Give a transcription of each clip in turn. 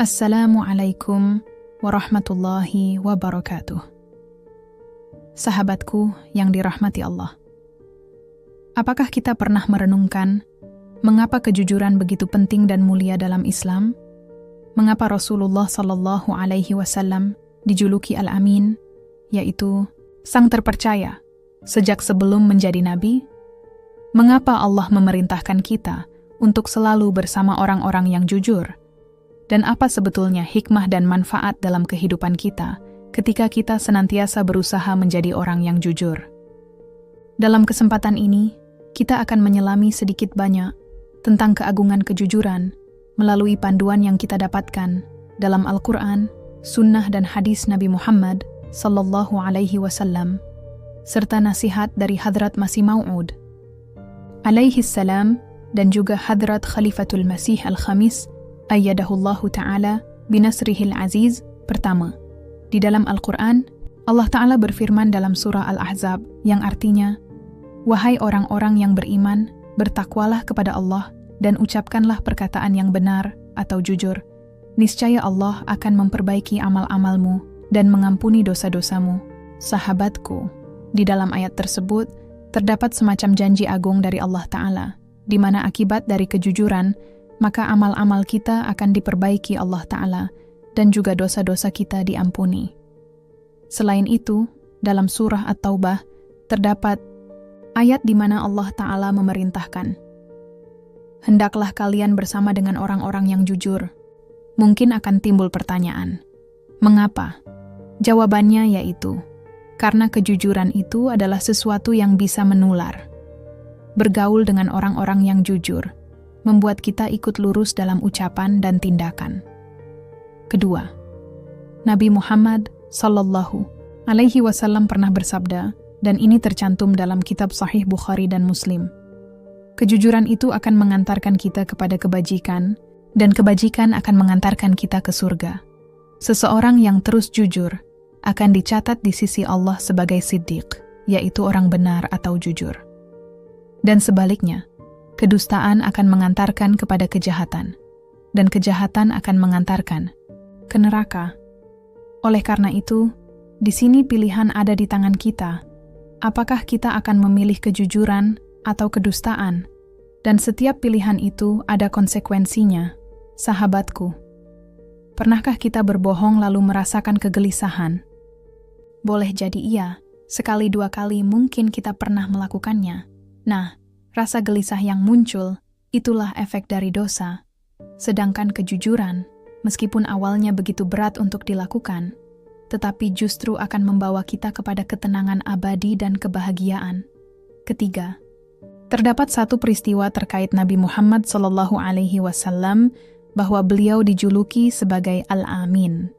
Assalamualaikum warahmatullahi wabarakatuh. Sahabatku yang dirahmati Allah. Apakah kita pernah merenungkan mengapa kejujuran begitu penting dan mulia dalam Islam? Mengapa Rasulullah sallallahu alaihi wasallam dijuluki Al-Amin, yaitu sang terpercaya sejak sebelum menjadi nabi? Mengapa Allah memerintahkan kita untuk selalu bersama orang-orang yang jujur? Dan apa sebetulnya hikmah dan manfaat dalam kehidupan kita ketika kita senantiasa berusaha menjadi orang yang jujur? Dalam kesempatan ini, kita akan menyelami sedikit banyak tentang keagungan kejujuran melalui panduan yang kita dapatkan dalam Al-Quran, Sunnah dan hadis Nabi Muhammad sallallahu alaihi wasallam, serta nasihat dari Hadrat Masih Maud alaihi salam dan juga Hadrat Khalifatul Masih Al-Khamis ayyadahullahu ta'ala binasrihil aziz. Pertama, di dalam Al-Quran, Allah Ta'ala berfirman dalam surah Al-Ahzab yang artinya, "Wahai orang-orang yang beriman, bertakwalah kepada Allah dan ucapkanlah perkataan yang benar atau jujur. Niscaya Allah akan memperbaiki amal-amalmu dan mengampuni dosa-dosamu." Sahabatku, di dalam ayat tersebut terdapat semacam janji agung dari Allah Ta'ala, di mana akibat dari kejujuran maka amal-amal kita akan diperbaiki Allah Ta'ala dan juga dosa-dosa kita diampuni. Selain itu, dalam surah At-Taubah terdapat ayat di mana Allah Ta'ala memerintahkan, "Hendaklah kalian bersama dengan orang-orang yang jujur." Mungkin akan timbul pertanyaan, mengapa? Jawabannya yaitu, karena kejujuran itu adalah sesuatu yang bisa menular. Bergaul dengan orang-orang yang jujur membuat kita ikut lurus dalam ucapan dan tindakan. Kedua, Nabi Muhammad sallallahu alaihi wasallam pernah bersabda, dan ini tercantum dalam kitab Sahih Bukhari dan Muslim. Kejujuran itu akan mengantarkan kita kepada kebajikan, dan kebajikan akan mengantarkan kita ke surga. Seseorang yang terus jujur akan dicatat di sisi Allah sebagai siddiq, yaitu orang benar atau jujur. Dan sebaliknya, kedustaan akan mengantarkan kepada kejahatan, dan kejahatan akan mengantarkan ke neraka. Oleh karena itu, di sini pilihan ada di tangan kita. Apakah kita akan memilih kejujuran atau kedustaan? Dan setiap pilihan itu ada konsekuensinya. Sahabatku, pernahkah kita berbohong lalu merasakan kegelisahan? Boleh jadi iya, sekali dua kali mungkin kita pernah melakukannya. Nah, rasa gelisah yang muncul, itulah efek dari dosa. Sedangkan kejujuran, meskipun awalnya begitu berat untuk dilakukan, tetapi justru akan membawa kita kepada ketenangan abadi dan kebahagiaan. Ketiga, terdapat satu peristiwa terkait Nabi Muhammad sallallahu alaihi wasallam bahwa beliau dijuluki sebagai Al-Amin.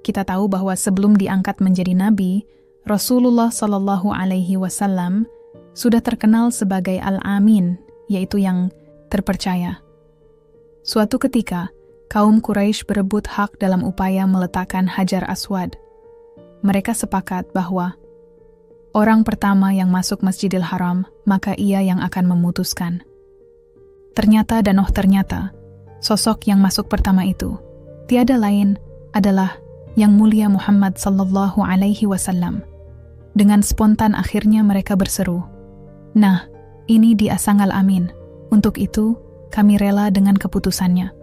Kita tahu bahwa sebelum diangkat menjadi nabi, Rasulullah sallallahu alaihi wasallam sudah terkenal sebagai Al-Amin, yaitu yang terpercaya. Suatu ketika, kaum Quraisy berebut hak dalam upaya meletakkan Hajar Aswad. Mereka sepakat bahwa orang pertama yang masuk Masjidil Haram, maka ia yang akan memutuskan. Ternyata, sosok yang masuk pertama itu tiada lain adalah yang mulia Muhammad sallallahu alaihi wasallam. Dengan spontan akhirnya mereka berseru, "Nah, ini dia sang Al-Amin. Untuk itu, kami rela dengan keputusannya."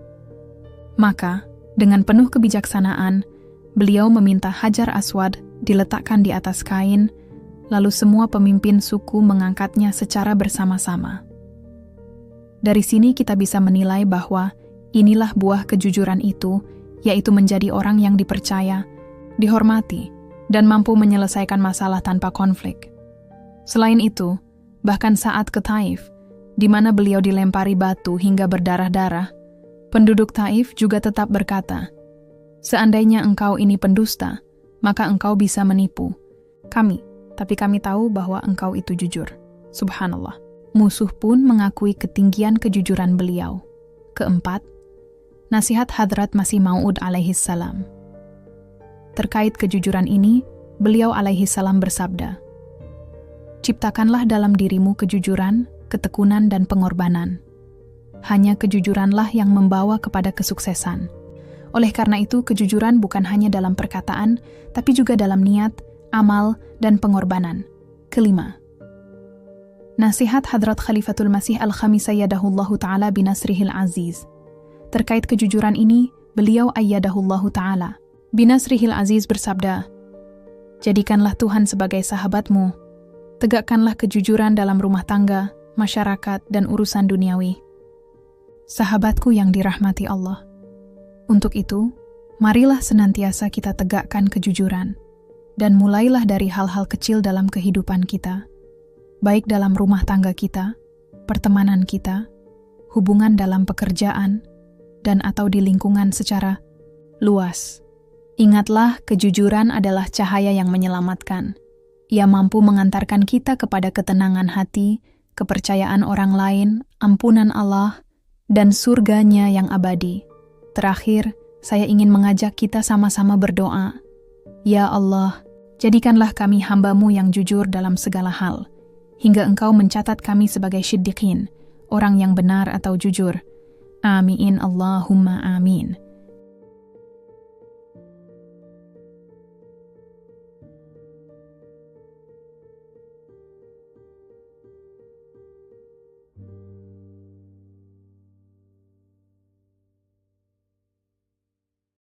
Maka, dengan penuh kebijaksanaan, beliau meminta Hajar Aswad diletakkan di atas kain, lalu semua pemimpin suku mengangkatnya secara bersama-sama. Dari sini kita bisa menilai bahwa inilah buah kejujuran itu, yaitu menjadi orang yang dipercaya, dihormati, dan mampu menyelesaikan masalah tanpa konflik. Selain itu, bahkan saat ke Taif, di mana beliau dilempari batu hingga berdarah-darah, penduduk Taif juga tetap berkata, "Seandainya engkau ini pendusta, maka engkau bisa menipu kami, tapi kami tahu bahwa engkau itu jujur." Subhanallah. Musuh pun mengakui ketinggian kejujuran beliau. Keempat, nasihat Hadrat Masih Maud alaihi salam. Terkait kejujuran ini, beliau alaihi salam bersabda, "Ciptakanlah dalam dirimu kejujuran, ketekunan, dan pengorbanan. Hanya kejujuranlah yang membawa kepada kesuksesan. Oleh karena itu, kejujuran bukan hanya dalam perkataan, tapi juga dalam niat, amal, dan pengorbanan. Kelima, nasihat Hadrat Khalifatul Masih Al-Khamisah Yadahullahu Ta'ala binasrihil aziz. Terkait kejujuran ini, beliau ayyadahullahu ta'ala binasrihil aziz bersabda, "Jadikanlah Tuhan sebagai sahabatmu, tegakkanlah kejujuran dalam rumah tangga, masyarakat, dan urusan duniawi." Sahabatku yang dirahmati Allah. Untuk itu, marilah senantiasa kita tegakkan kejujuran, dan mulailah dari hal-hal kecil dalam kehidupan kita, baik dalam rumah tangga kita, pertemanan kita, hubungan dalam pekerjaan, dan atau di lingkungan secara luas. Ingatlah, kejujuran adalah cahaya yang menyelamatkan. Ia mampu mengantarkan kita kepada ketenangan hati, kepercayaan orang lain, ampunan Allah, dan surganya yang abadi. Terakhir, saya ingin mengajak kita sama-sama berdoa. Ya Allah, jadikanlah kami hamba-Mu yang jujur dalam segala hal, hingga Engkau mencatat kami sebagai syiddiqin, orang yang benar atau jujur. Amin, Allahumma amin.